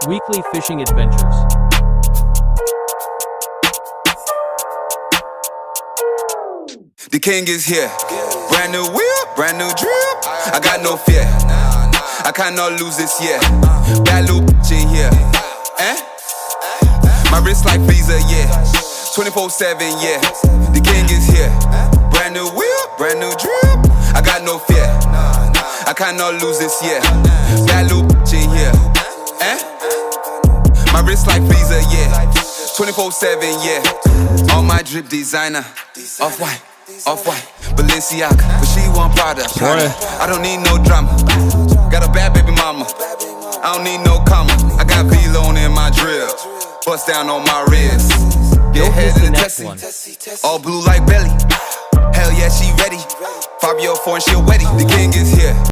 Weekly fishing adventures. The king is here. Brand new whip, brand new drip. I got no fear. I cannot lose this year. Bad little bitch in here. My wrist like Visa, yeah. 24/7, yeah. The king is here. Brand new whip, brand new drip. I got no fear. I cannot lose this year. Bad little bitch in here. My wrist like Visa, yeah. 24/7, yeah. All my drip designer. Off-white. Off-white, Balenciaga, but she want Prada. I don't need no drama. Got a bad baby mama. I don't need no comma. I got V-Lone in my drip. Bust down on my wrist. Get head to the Tessie. All blue like belly. Hell yeah, she ready. 5-year-old foreign, she a wedding. The king is here.